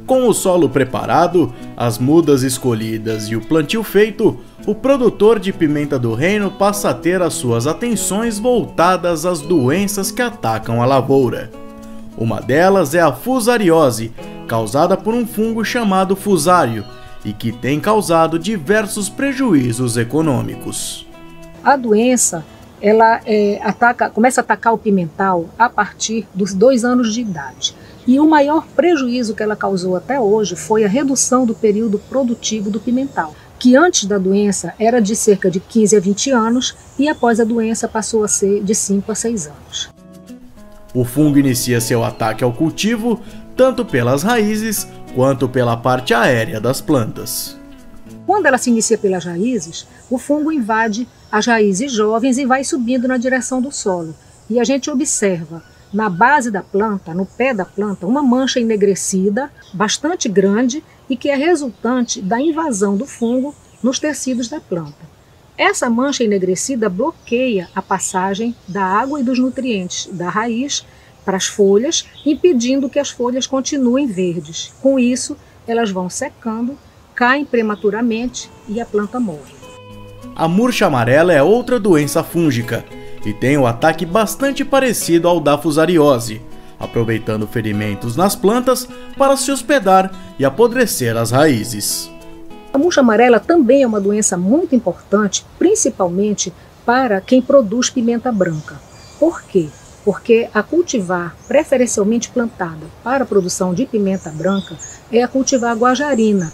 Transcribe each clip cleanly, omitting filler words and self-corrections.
Com o solo preparado, as mudas escolhidas e o plantio feito, o produtor de pimenta do reino passa a ter as suas atenções voltadas às doenças que atacam a lavoura. Uma delas é a fusariose, causada por um fungo chamado fusário, e que tem causado diversos prejuízos econômicos. A doença começa a atacar o pimental a partir dos 2 anos de idade. E o maior prejuízo que ela causou até hoje foi a redução do período produtivo do pimental, que antes da doença era de cerca de 15 a 20 anos e após a doença passou a ser de 5 a 6 anos. O fungo inicia seu ataque ao cultivo tanto pelas raízes quanto pela parte aérea das plantas. Quando ela se inicia pelas raízes, o fungo invade as raízes jovens e vai subindo na direção do solo. E a gente observa na base da planta, no pé da planta, uma mancha enegrecida, bastante grande e que é resultante da invasão do fungo nos tecidos da planta. Essa mancha enegrecida bloqueia a passagem da água e dos nutrientes da raiz para as folhas, impedindo que as folhas continuem verdes. Com isso, elas vão secando, caem prematuramente e a planta morre. A murcha amarela é outra doença fúngica e tem um ataque bastante parecido ao da fusariose, aproveitando ferimentos nas plantas para se hospedar e apodrecer as raízes. A murcha amarela também é uma doença muito importante, principalmente para quem produz pimenta branca. Por quê? Porque a cultivar preferencialmente plantada para a produção de pimenta branca é a cultivar guajarina,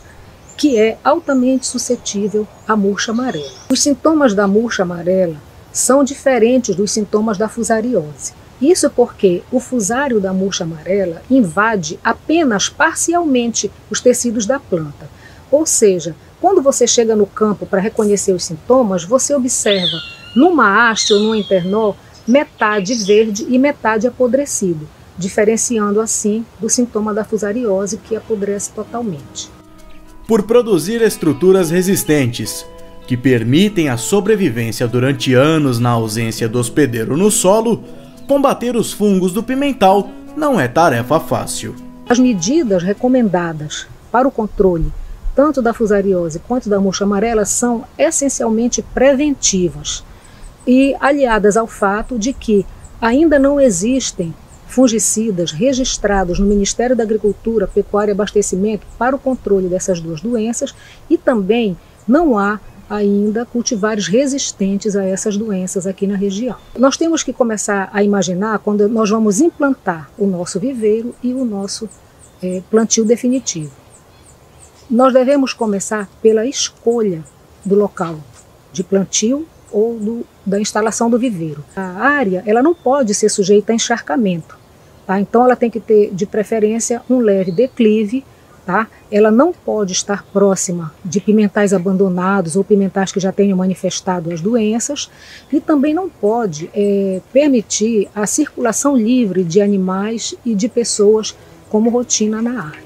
que é altamente suscetível à murcha amarela. Os sintomas da murcha amarela são diferentes dos sintomas da fusariose. Isso porque o fusário da murcha amarela invade apenas parcialmente os tecidos da planta. Ou seja, quando você chega no campo para reconhecer os sintomas, você observa numa haste ou num internol metade verde e metade apodrecido, diferenciando assim do sintoma da fusariose, que apodrece totalmente. Por produzir estruturas resistentes, que permitem a sobrevivência durante anos na ausência do hospedeiro no solo, combater os fungos do pimental não é tarefa fácil. As medidas recomendadas para o controle tanto da fusariose quanto da murcha amarela são essencialmente preventivas e aliadas ao fato de que ainda não existem fungicidas registrados no Ministério da Agricultura, Pecuária e Abastecimento para o controle dessas duas doenças e também não há ainda cultivares resistentes a essas doenças aqui na região. Nós temos que começar a imaginar quando nós vamos implantar o nosso viveiro e o nosso plantio definitivo. Nós devemos começar pela escolha do local de plantio ou da instalação do viveiro. A área ela não pode ser sujeita a encharcamento, tá? Então ela tem que ter de preferência um leve declive. Tá? Ela não pode estar próxima de pimentais abandonados ou pimentais que já tenham manifestado as doenças e também não pode permitir a circulação livre de animais e de pessoas como rotina na área.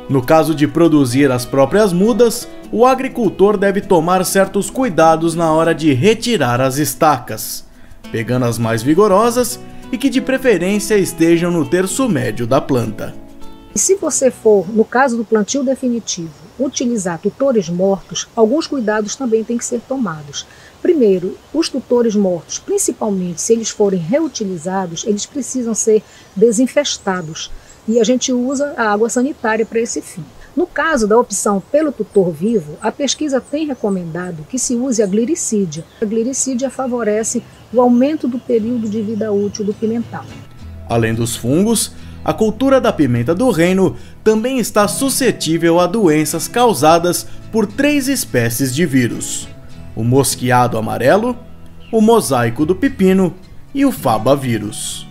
No caso de produzir as próprias mudas, o agricultor deve tomar certos cuidados na hora de retirar as estacas, pegando as mais vigorosas e que de preferência estejam no terço médio da planta. E se você for, no caso do plantio definitivo, utilizar tutores mortos, alguns cuidados também têm que ser tomados. Primeiro, os tutores mortos, principalmente se eles forem reutilizados, eles precisam ser desinfestados e a gente usa a água sanitária para esse fim. No caso da opção pelo tutor vivo, a pesquisa tem recomendado que se use a gliricídia. A gliricídia favorece o aumento do período de vida útil do pimental. Além dos fungos, a cultura da pimenta do reino também está suscetível a doenças causadas por 3 espécies de vírus: o mosquiado amarelo, o mosaico do pepino e o fabavírus.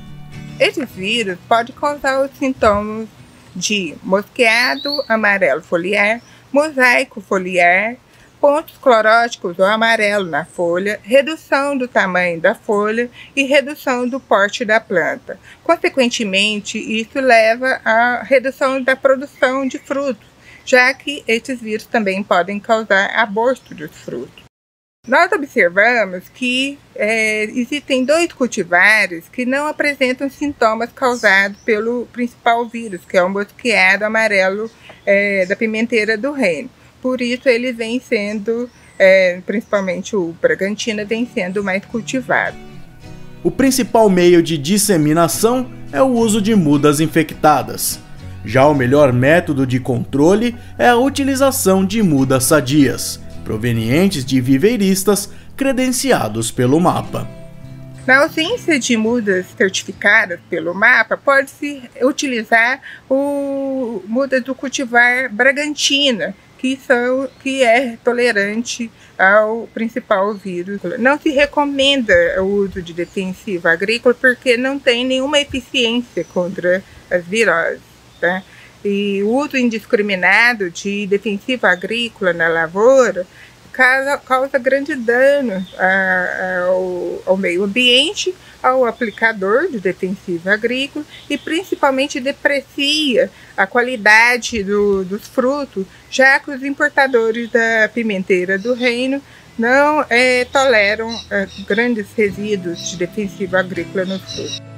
Esse vírus pode causar os sintomas de mosquiado amarelo foliar, mosaico foliar, pontos cloróticos ou amarelo na folha, redução do tamanho da folha e redução do porte da planta. Consequentemente, isso leva à redução da produção de frutos, já que esses vírus também podem causar aborto dos frutos. Nós observamos que existem 2 cultivares que não apresentam sintomas causados pelo principal vírus, que é o mosqueado amarelo da pimenteira do reino. Por isso ele vem sendo, principalmente o Bragantina, vem sendo mais cultivado. O principal meio de disseminação é o uso de mudas infectadas. Já o melhor método de controle é a utilização de mudas sadias, provenientes de viveiristas credenciados pelo MAPA. Na ausência de mudas certificadas pelo MAPA, pode-se utilizar mudas do cultivar Bragantina, que é tolerante ao principal vírus. Não se recomenda o uso de defensivo agrícola porque não tem nenhuma eficiência contra as viroses, tá? E o uso indiscriminado de defensivo agrícola na lavoura causa grande dano ao meio ambiente, ao aplicador de defensivo agrícola e principalmente deprecia a qualidade dos frutos, já que os importadores da pimenteira do reino não toleram grandes resíduos de defensivo agrícola nos frutos.